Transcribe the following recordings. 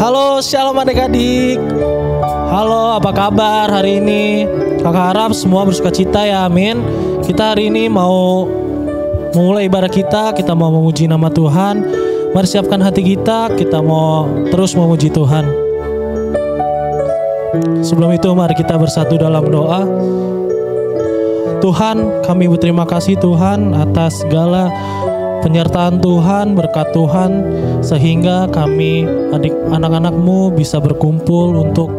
Halo, shalom adik-adik. Halo, apa kabar hari ini? Kakak harap semua bersuka cita ya, amin. Kita hari ini mau memulai ibadah kita mau memuji nama Tuhan. Mari siapkan hati kita mau terus memuji Tuhan. Sebelum itu mari kita bersatu dalam doa. Tuhan, kami berterima kasih Tuhan atas segala penyertaan Tuhan, berkat Tuhan, sehingga kami anak-anak-Mu bisa berkumpul untuk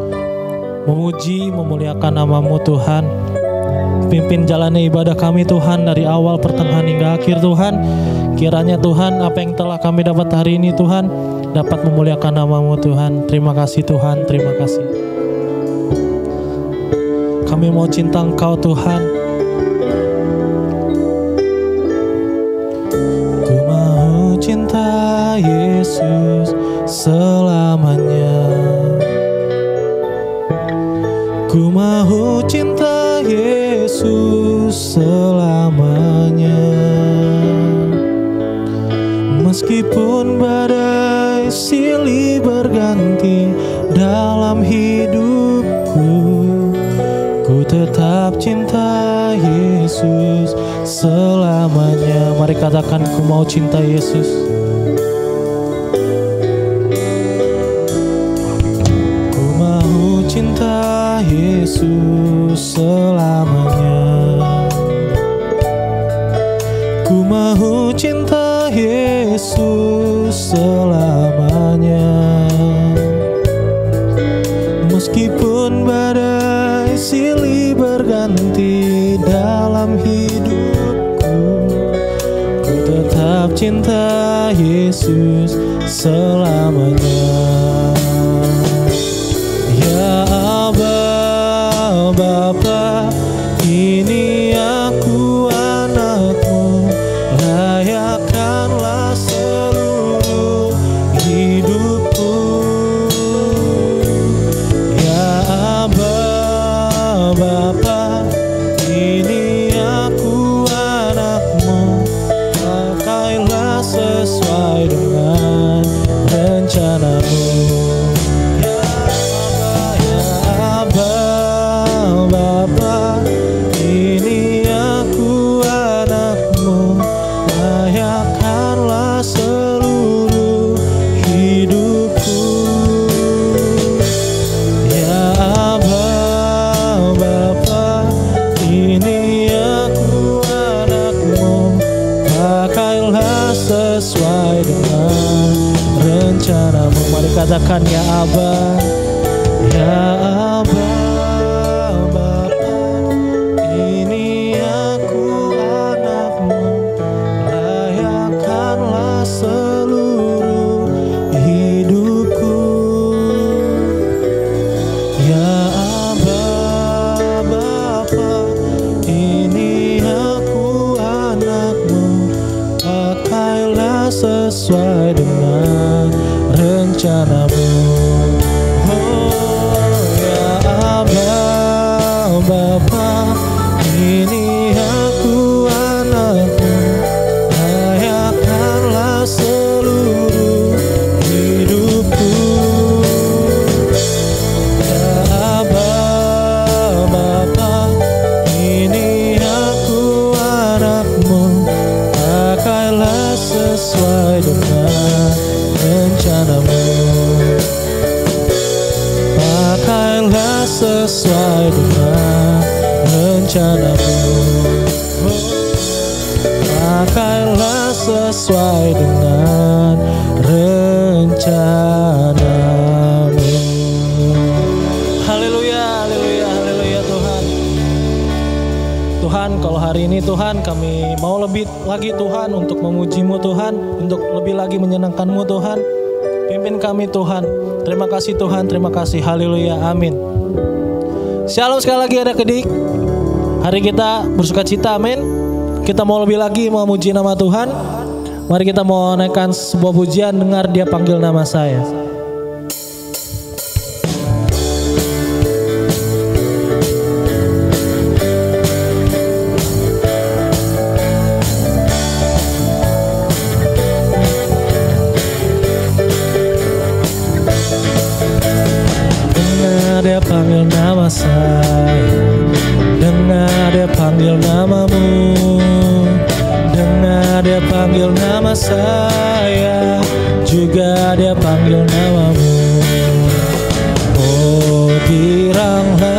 memuji, memuliakan nama-Mu Tuhan. Pimpin jalannya ibadah kami Tuhan dari awal, pertengahan hingga akhir Tuhan. Kiranya Tuhan apa yang telah kami dapat hari ini Tuhan dapat memuliakan nama-Mu Tuhan. Terima kasih Tuhan, terima kasih. Kami mau cinta Engkau Tuhan. Cinta Yesus selamanya. Ku mau cinta Yesus selamanya. Meskipun badai silih berganti dalam hidupku, ku tetap cinta Yesus selamanya. Mari katakan, ku mau cinta Yesus. Ku mau cinta Yesus selamanya. Ku mau cinta Yesus selamanya. Meskipun badai silih berganti dalam hidupku, ku tetap cinta Yesus selamanya. Ya Aba, Bapa, ini aku anak-Mu, layakkanlah seluruh hidupku. Ya Aba, Bapa, ini aku anak-Mu, pakailah sesuai dengan rencana-Mu. Ya Aba, Bapa, ini aku anak-Mu, layakkanlah seluruh hidupku. Ya Aba, Bapa, ini aku anak-Mu, pakailah sesuai dengan rencana-Mu. Mari katakan, ya Aba, ya Aba, Bapa, ini aku anak-Mu, layakkanlah seluruh hidupku. Ya Aba, Bapa, ini aku anak-Mu, pakailah sesuai dengan rencana-Mu. Oh, ya Aba, Bapa, ini aku anak-Mu, layakkanlah seluruh hidupku. Ya Aba, Bapa, ini aku anak-Mu, pakailah sesuai dengan rencana-Mu. Pakailah sesuai dengan rencana-Mu. Pakailah sesuai dengan rencana-Mu. Haleluya, haleluya, haleluya Tuhan. Tuhan, kalau hari ini Tuhan kami mau lebih lagi Tuhan untuk memuji-Mu Tuhan, untuk lebih lagi menyenangkan-Mu Tuhan. Pimpin kami Tuhan. Terima kasih Tuhan, terima kasih. Haleluya, amin. Shalom sekali lagi adik-adik. Hari kita bersuka cita, amin. Kita mau lebih lagi memuji nama Tuhan. Mari kita mau naikkan sebuah pujian, dengar Dia panggil nama saya. dia panggil nama saya, dengar dia panggil namamu, dengar dia panggil nama saya, juga dia panggil namamu. Oh giranglah,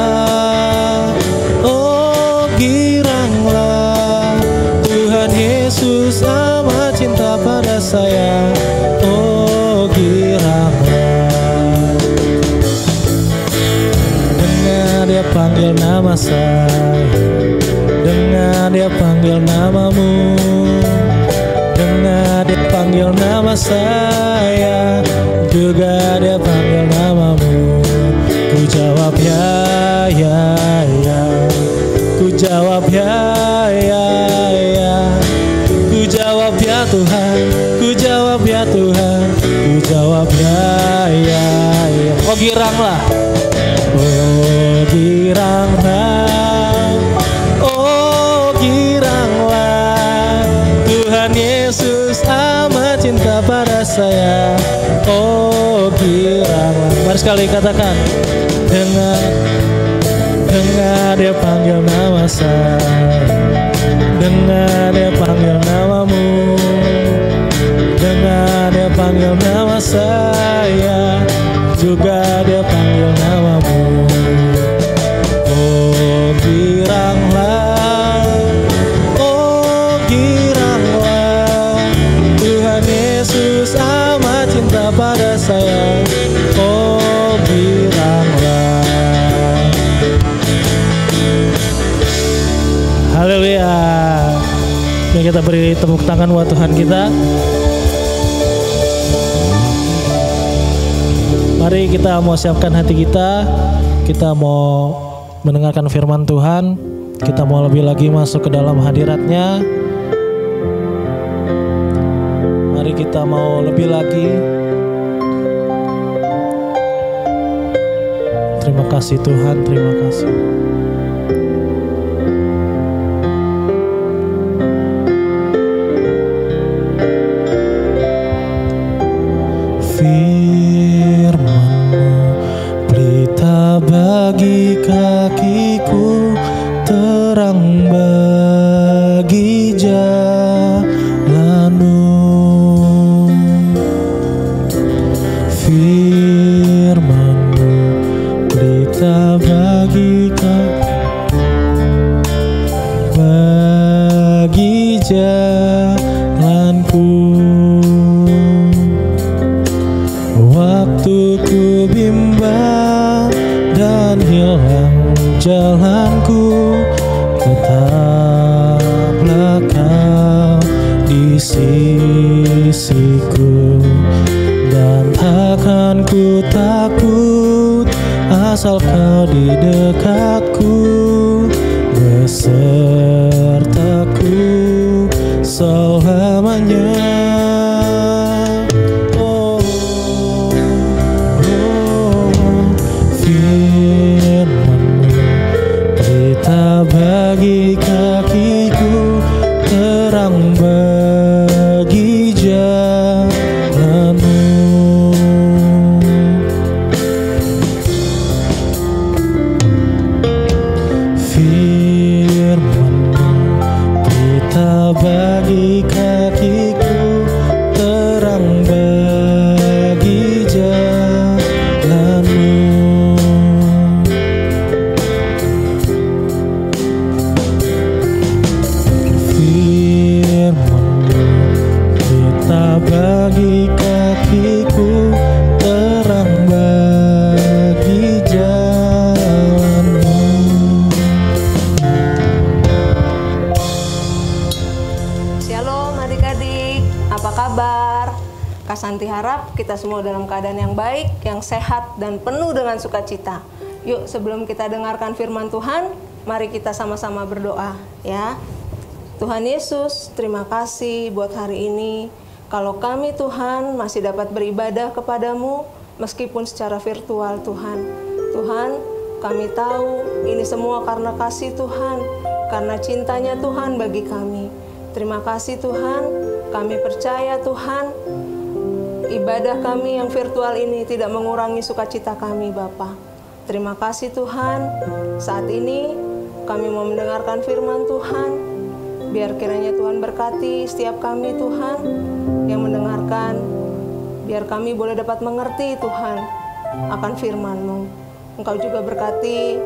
oh giranglah, Tuhan Yesus amat cinta pada saya. Oh giranglah, dengar dia panggil nama saya, dengar dia panggil namamu, dengar dia panggil nama saya, juga dia panggil namamu. Ku jawab ya, ya, ya. Ku jawab ya, ya, ya. Ku jawab ya Tuhan, ku jawab ya Tuhan, ku jawab ya, ya, ya. Oh giranglah, oh giranglah, oh giranglah, Tuhan Yesus amat cinta pada saya. Oh giranglah. Mari sekali katakan, dengar, dengar dia panggil nama saya, dengar dia panggil namamu, dengar dia panggil nama saya, juga dia panggil namamu. Oh giranglah, oh giranglah, Tuhan Yesus amat cinta pada saya. Oh giranglah. Haleluya. Mari kita beri tepuk tangan buat Tuhan kita. Mari kita mau siapkan hati kita. Kita mau mendengarkan firman Tuhan. Kita mau lebih lagi masuk ke dalam hadirat-Nya. Mari kita mau lebih lagi. Terima kasih Tuhan, terima kasih. Firman-Mu berita bagi kakiku, terang bagi jalanmu. Firman-Mu berita bagi jalanku. Waktu ku bimbang dan hilang jalanku, tetaplah Kau di sisiku, dan takkan ku takut asal Kau di dekatku, besertaku selamanya. Bagi kakiku, terang bagi jalanmu. Firman-Mu berita bagi kakiku, terang bagi jalanmu. Bagi kakiku, terang bagi jalanmu. Shalom adik-adik, apa kabar? Kak Santi harap kita semua dalam keadaan yang baik, yang sehat, dan penuh dengan sukacita. Yuk sebelum kita dengarkan firman Tuhan, mari kita sama-sama berdoa ya. Tuhan Yesus, terima kasih buat hari ini. Kalau kami Tuhan masih dapat beribadah kepadamu meskipun secara virtual Tuhan. Tuhan, kami tahu ini semua karena kasih Tuhan, karena cintanya Tuhan bagi kami. Terima kasih Tuhan, kami percaya Tuhan, ibadah kami yang virtual ini tidak mengurangi sukacita kami Bapa. Terima kasih Tuhan, saat ini kami mau mendengarkan firman Tuhan. Biar kiranya Tuhan berkati setiap kami Tuhan yang mendengarkan. Biar kami boleh dapat mengerti Tuhan akan firman-Mu. Engkau juga berkati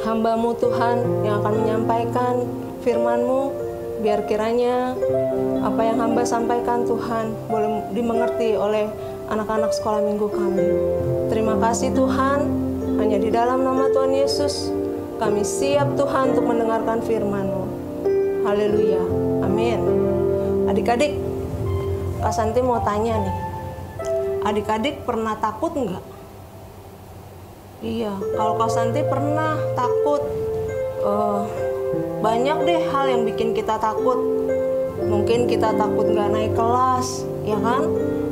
hamba-Mu Tuhan yang akan menyampaikan firman-Mu. Biar kiranya apa yang hamba sampaikan Tuhan boleh dimengerti oleh anak-anak sekolah minggu kami. Terima kasih Tuhan, hanya di dalam nama Tuhan Yesus kami siap Tuhan untuk mendengarkan firman-Mu. Haleluya, amin. Adik-adik, Kak Santi mau tanya nih, adik-adik pernah takut enggak? Iya, kalau Kak Santi pernah takut. Banyak deh hal yang bikin kita takut. Mungkin kita takut nggak naik kelas, ya kan?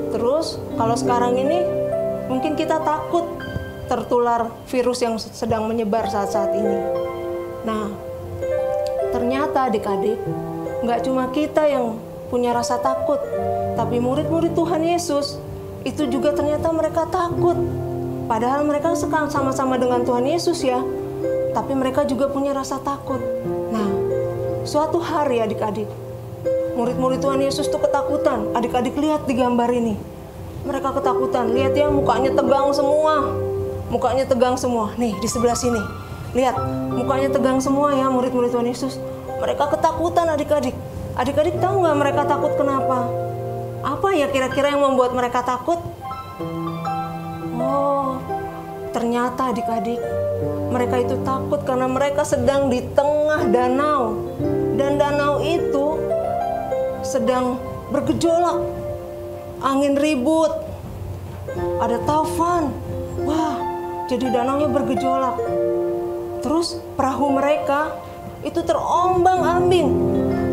Terus kalau sekarang ini mungkin kita takut tertular virus yang sedang menyebar saat-saat ini. Nah, ternyata adik-adik, nggak cuma kita yang punya rasa takut, tapi murid-murid Tuhan Yesus itu juga ternyata mereka takut. Padahal mereka sama-sama dengan Tuhan Yesus ya, tapi mereka juga punya rasa takut. Nah, suatu hari adik-adik, murid-murid Tuhan Yesus tuh ketakutan. Adik-adik lihat di gambar ini. Mereka ketakutan. Lihat ya, mukanya tegang semua. Mukanya tegang semua. Nih, di sebelah sini. Lihat, mukanya tegang semua ya murid-murid Tuhan Yesus. Mereka ketakutan adik-adik. Adik-adik tahu nggak mereka takut kenapa? Apa ya kira-kira yang membuat mereka takut? Oh, ternyata adik-adik, mereka itu takut karena mereka sedang di tengah danau. Dan danau itu sedang bergejolak. Angin ribut. Ada taufan. Wah, jadi danaunya bergejolak. Terus perahu mereka itu terombang-ambing.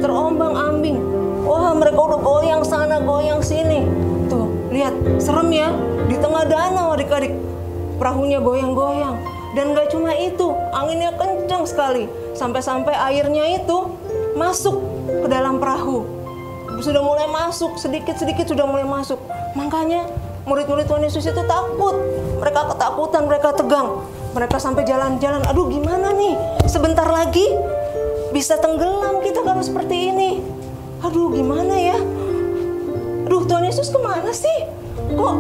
Terombang-ambing. Wah, mereka udah goyang sana, goyang sini. Tuh, lihat, serem ya. Di tengah danau adik-adik. Perahunya goyang-goyang. Dan gak cuma itu, anginnya kencang sekali. Sampai-sampai airnya itu masuk ke dalam perahu. Sudah mulai masuk, sedikit-sedikit sudah mulai masuk. Makanya murid-murid Tuhan Yesus itu takut. Mereka ketakutan, mereka tegang. Mereka sampai jalan-jalan, aduh gimana nih, sebentar lagi bisa tenggelam kita kalau seperti ini. Aduh gimana ya. Aduh Tuhan Yesus kemana sih? Kok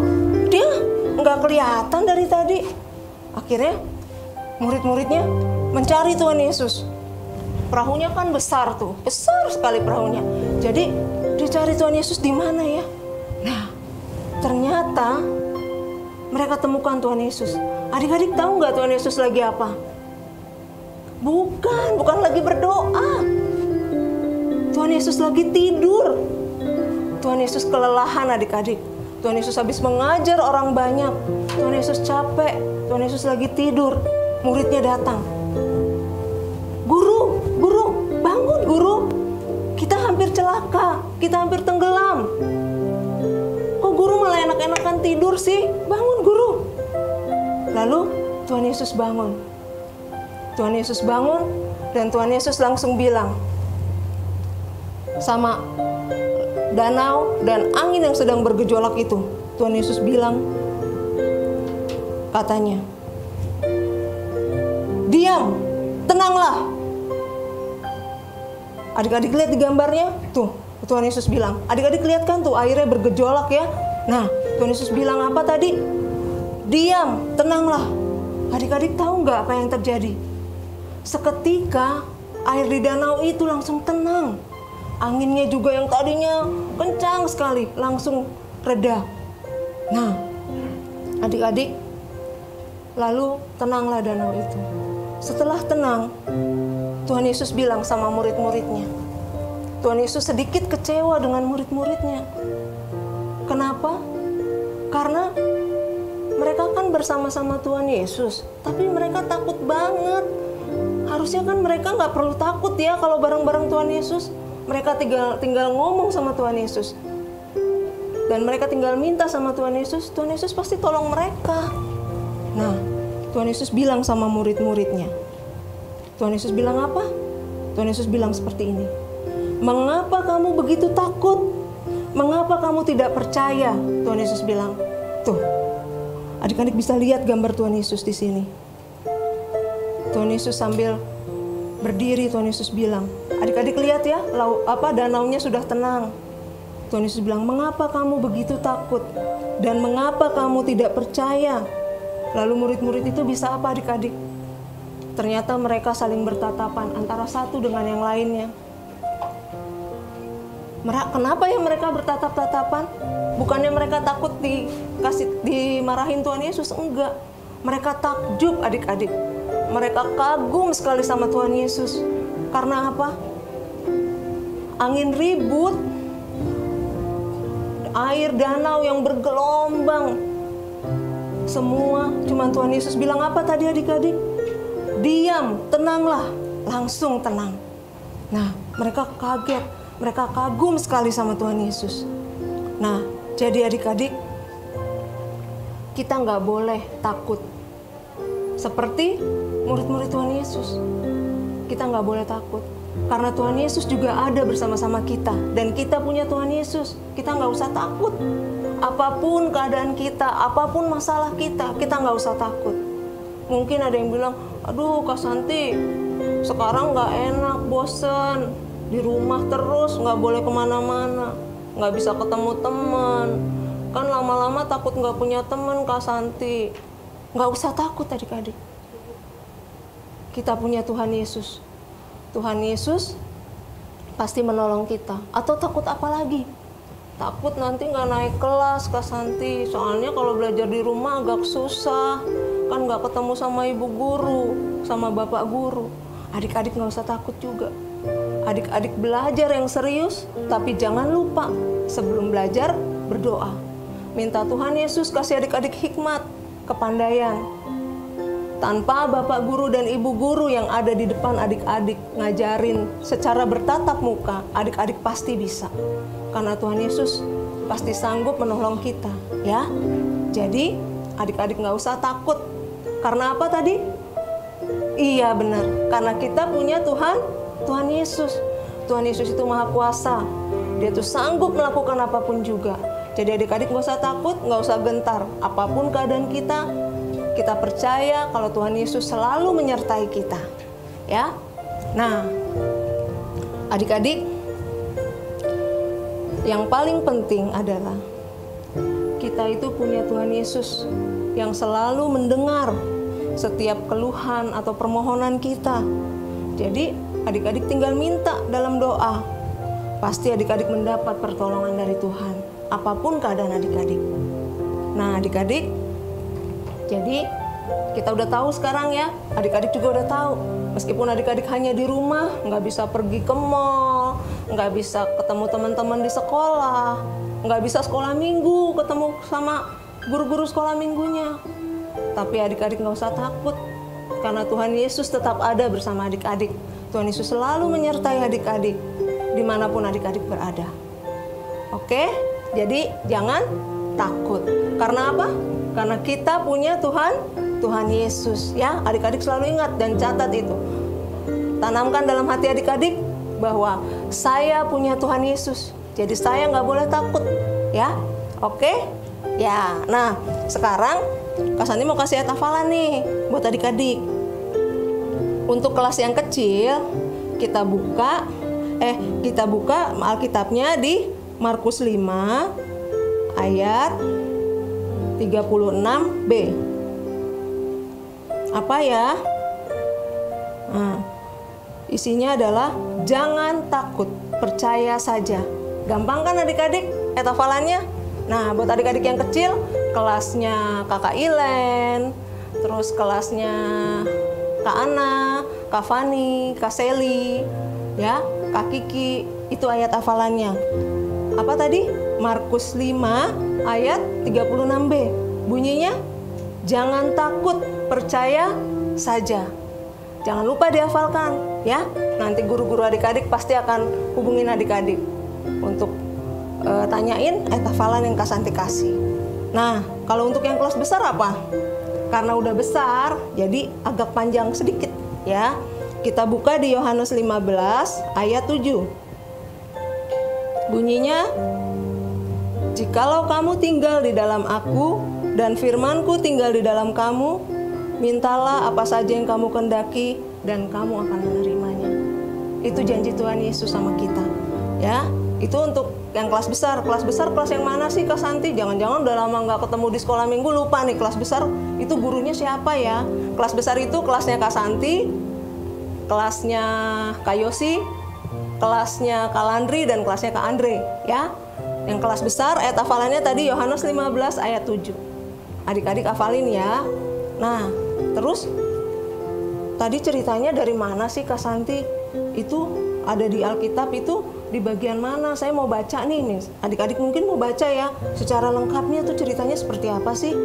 dia nggak kelihatan dari tadi? Akhirnya murid-muridnya mencari Tuhan Yesus. Perahunya kan besar tuh, besar sekali perahunya. Jadi dicari Tuhan Yesus di mana ya? Nah, ternyata mereka temukan Tuhan Yesus. Adik-adik tahu nggak Tuhan Yesus lagi apa? Bukan lagi berdoa. Tuhan Yesus lagi tidur. Tuhan Yesus kelelahan adik-adik. Tuhan Yesus habis mengajar orang banyak. Tuhan Yesus capek. Tuhan Yesus lagi tidur. Muridnya datang. Guru, bangun guru. Kita hampir celaka. Kita hampir tenggelam. Kok guru malah enak-enakan tidur sih? Bangun guru. Lalu Tuhan Yesus bangun. Tuhan Yesus bangun dan Tuhan Yesus langsung bilang sama danau dan angin yang sedang bergejolak itu. Tuhan Yesus bilang, katanya, diam, tenanglah. Adik-adik lihat di gambarnya, tuh Tuhan Yesus bilang. Adik-adik lihat kan tuh airnya bergejolak ya. Nah, Tuhan Yesus bilang apa tadi? Diam, tenanglah. Adik-adik tahu nggak apa yang terjadi? Seketika air di danau itu langsung tenang. Anginnya juga yang tadinya kencang sekali langsung reda. Nah, adik-adik, lalu tenanglah danau itu. Setelah tenang, Tuhan Yesus bilang sama murid-muridnya. Tuhan Yesus sedikit kecewa dengan murid-muridnya. Kenapa? Karena mereka kan bersama-sama Tuhan Yesus, tapi mereka takut banget. Harusnya kan mereka nggak perlu takut ya kalau bareng-bareng Tuhan Yesus. Mereka tinggal ngomong sama Tuhan Yesus. Dan mereka tinggal minta sama Tuhan Yesus pasti tolong mereka. Nah, Tuhan Yesus bilang sama murid-muridnya. Tuhan Yesus bilang apa? Tuhan Yesus bilang seperti ini. Mengapa kamu begitu takut? Mengapa kamu tidak percaya? Tuhan Yesus bilang. Tuh, adik-adik bisa lihat gambar Tuhan Yesus di sini. Tuhan Yesus sambil berdiri, Tuhan Yesus bilang, adik-adik lihat ya, danaunya sudah tenang. Tuhan Yesus bilang, mengapa kamu begitu takut? Dan mengapa kamu tidak percaya? Lalu murid-murid itu bisa apa adik-adik? Ternyata mereka saling bertatapan antara satu dengan yang lainnya. Kenapa ya mereka bertatap-tatapan? Bukannya mereka takut dimarahin Tuhan Yesus? Enggak. Mereka takjub adik-adik. Mereka kagum sekali sama Tuhan Yesus. Karena apa? Angin ribut, air danau yang bergelombang, semua cuma Tuhan Yesus bilang apa tadi adik-adik? Diam, tenanglah, langsung tenang. Nah, mereka kaget, mereka kagum sekali sama Tuhan Yesus. Nah, jadi adik-adik, kita nggak boleh takut. Seperti murid-murid Tuhan Yesus, kita nggak boleh takut. Karena Tuhan Yesus juga ada bersama-sama kita. Dan kita punya Tuhan Yesus, kita nggak usah takut. Apapun keadaan kita, apapun masalah kita, kita nggak usah takut. Mungkin ada yang bilang, aduh Kak Santi, sekarang nggak enak, bosen, di rumah terus, nggak boleh kemana-mana, nggak bisa ketemu teman, kan lama-lama takut nggak punya teman Kak Santi. Nggak usah takut adik-adik. Kita punya Tuhan Yesus. Tuhan Yesus pasti menolong kita. Atau takut apa lagi? Takut nanti nggak naik kelas Kak Santi. Soalnya kalau belajar di rumah agak susah. Kan nggak ketemu sama ibu guru, sama bapak guru. Adik-adik nggak usah takut juga. Adik-adik belajar yang serius, tapi jangan lupa sebelum belajar berdoa. Minta Tuhan Yesus kasih adik-adik hikmat, kepandaian. Tanpa bapak guru dan ibu guru yang ada di depan adik-adik ngajarin secara bertatap muka, adik-adik pasti bisa. Karena Tuhan Yesus pasti sanggup menolong kita, ya. Jadi adik-adik nggak usah takut. Karena apa tadi? Iya benar, karena kita punya Tuhan Yesus. Tuhan Yesus itu maha kuasa. Dia tuh sanggup melakukan apapun juga. Jadi adik-adik nggak usah takut, nggak usah gentar. Apapun keadaan kita percaya kalau Tuhan Yesus selalu menyertai kita. Ya. Nah, adik-adik, yang paling penting adalah kita itu punya Tuhan Yesus yang selalu mendengar setiap keluhan atau permohonan kita. Jadi adik-adik tinggal minta dalam doa. Pasti adik-adik mendapat pertolongan dari Tuhan. Apapun keadaan adik-adik. Nah adik-adik, jadi kita udah tahu sekarang ya. Adik-adik juga udah tahu. Meskipun adik-adik hanya di rumah, nggak bisa pergi ke mall, nggak bisa ketemu teman-teman di sekolah, nggak bisa sekolah minggu, ketemu sama guru-guru sekolah minggunya. Tapi adik-adik nggak usah takut, karena Tuhan Yesus tetap ada bersama adik-adik. Tuhan Yesus selalu menyertai adik-adik, dimanapun adik-adik berada. Oke, jadi jangan takut. Karena apa? Karena kita punya Tuhan Yesus. Ya, adik-adik selalu ingat dan catat itu. Tanamkan dalam hati adik-adik bahwa saya punya Tuhan Yesus. Jadi saya nggak boleh takut. Ya, oke? Ya, nah sekarang Kak Santi mau kasih ayat hafalan nih buat adik-adik. Untuk kelas yang kecil, kita buka Alkitabnya di Markus 5 ayat 36b. Apa ya? Nah, isinya adalah jangan takut, percaya saja. Gampang kan adik-adik ayat hafalannya? Nah, buat adik-adik yang kecil, kelasnya Kakak Ilen, terus kelasnya Kak Ana, Kak Fani, Kak Seli, ya, Kak Kiki, itu ayat hafalannya. Apa tadi? Markus 5 ayat 36b. Bunyinya, jangan takut, percaya saja. Jangan lupa dihafalkan, ya. Nanti guru-guru adik-adik pasti akan hubungin adik-adik untuk tanyain ayat hafalan yang Kak Santi kasih. Nah, kalau untuk yang kelas besar apa? Karena udah besar, jadi agak panjang sedikit, ya. Kita buka di Yohanes 15 ayat 7. Bunyinya, jikalau kamu tinggal di dalam aku dan firmanku tinggal di dalam kamu, Mintalah apa saja yang kamu kehendaki dan kamu akan menerimanya. Itu janji Tuhan Yesus sama kita. Ya, itu untuk yang kelas besar. Kelas besar kelas yang mana sih Kak Santi? Jangan-jangan udah lama nggak ketemu di sekolah minggu, lupa nih kelas besar itu gurunya siapa ya? Kelas besar itu kelasnya Kak Santi, kelasnya Kak Yosi, kelasnya Kak Landri, dan kelasnya Kak Andre. Ya, yang kelas besar ayat hafalannya tadi Yohanes 15 ayat 7. Adik-adik hafalin ya. Nah, terus tadi ceritanya dari mana sih Kak Santi? Itu ada di Alkitab, itu di bagian mana? Saya mau baca nih. Adik-adik mungkin mau baca ya. Secara lengkapnya tuh ceritanya seperti apa sih?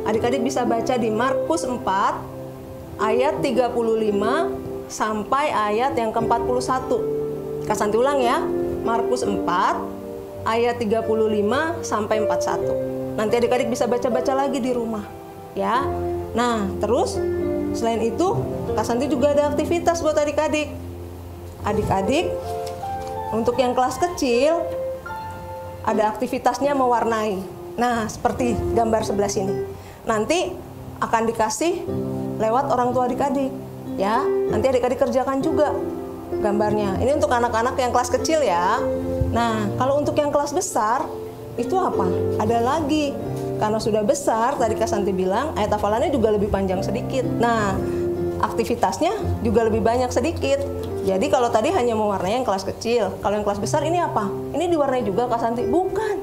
Adik-adik bisa baca di Markus 4 ayat 35 sampai ayat yang ke-41. Kak Santi ulang ya. Markus 4 ayat 35 sampai 41. Nanti adik-adik bisa baca-baca lagi di rumah. Ya. Nah, terus selain itu Kak Santi juga ada aktivitas buat adik-adik. Adik-adik, untuk yang kelas kecil ada aktivitasnya mewarnai. Nah, seperti gambar sebelah sini. Nanti akan dikasih lewat orang tua adik-adik. Ya, nanti adik-adik kerjakan juga gambarnya. Ini untuk anak-anak yang kelas kecil ya. Nah, kalau untuk yang kelas besar itu apa? Ada lagi. Karena sudah besar, tadi Kak Santi bilang, ayat hafalannya juga lebih panjang sedikit. Nah, aktivitasnya juga lebih banyak sedikit. Jadi kalau tadi hanya mewarnai yang kelas kecil, kalau yang kelas besar ini apa? Ini diwarnai juga Kak Santi? Bukan.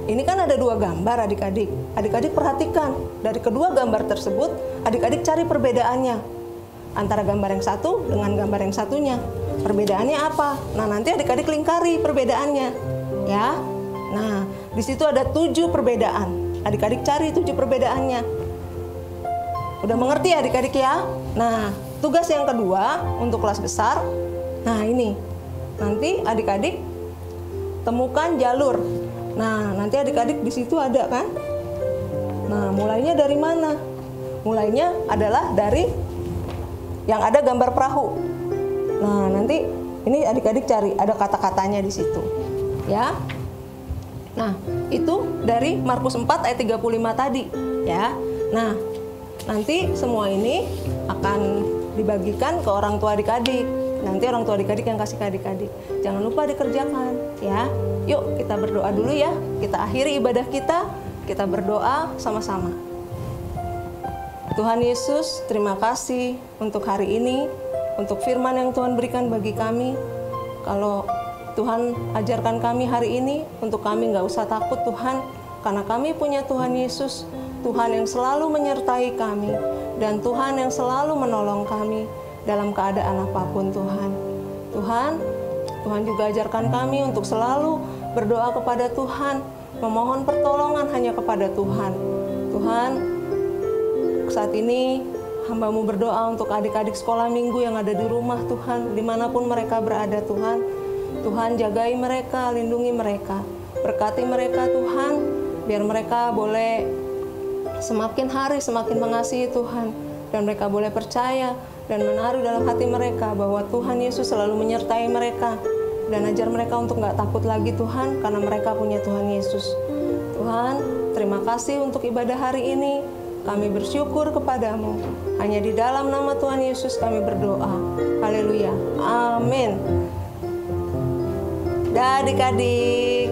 Ini kan ada 2 gambar adik-adik. Adik-adik perhatikan, dari kedua gambar tersebut, adik-adik cari perbedaannya. Antara gambar yang satu dengan gambar yang satunya. Perbedaannya apa? Nah, nanti adik-adik lingkari perbedaannya. Ya. Nah, di situ ada 7 perbedaan. Adik-adik cari 7 perbedaannya. Udah mengerti adik-adik ya? Nah, tugas yang kedua untuk kelas besar. Nah, ini. Nanti adik-adik temukan jalur. Nah, nanti adik-adik di situ ada kan? Nah, mulainya dari mana? Mulainya adalah dari yang ada gambar perahu. Nah, nanti ini adik-adik cari ada kata-katanya di situ. Ya. Nah, itu dari Markus 4 ayat 35 tadi, ya. Nah, nanti semua ini akan dibagikan ke orang tua adik-adik. Nanti orang tua adik-adik yang kasih ke adik-adik. Jangan lupa dikerjakan, ya. Yuk, kita berdoa dulu ya. Kita akhiri ibadah kita berdoa sama-sama. Tuhan Yesus, terima kasih untuk hari ini, untuk firman yang Tuhan berikan bagi kami. Kalau Tuhan ajarkan kami hari ini, untuk kami nggak usah takut Tuhan, karena kami punya Tuhan Yesus, Tuhan yang selalu menyertai kami, dan Tuhan yang selalu menolong kami dalam keadaan apapun Tuhan. Tuhan juga ajarkan kami untuk selalu berdoa kepada Tuhan, memohon pertolongan hanya kepada Tuhan. Tuhan, saat ini hamba-Mu berdoa untuk adik-adik sekolah minggu yang ada di rumah Tuhan, dimanapun mereka berada Tuhan. Tuhan jagai mereka, lindungi mereka, berkati mereka Tuhan, biar mereka boleh semakin hari semakin mengasihi Tuhan, dan mereka boleh percaya dan menaruh dalam hati mereka bahwa Tuhan Yesus selalu menyertai mereka, dan ajar mereka untuk gak takut lagi Tuhan, karena mereka punya Tuhan Yesus. Tuhan, terima kasih untuk ibadah hari ini, kami bersyukur kepadamu, hanya di dalam nama Tuhan Yesus kami berdoa. Haleluya, amin. Dah adik-adik.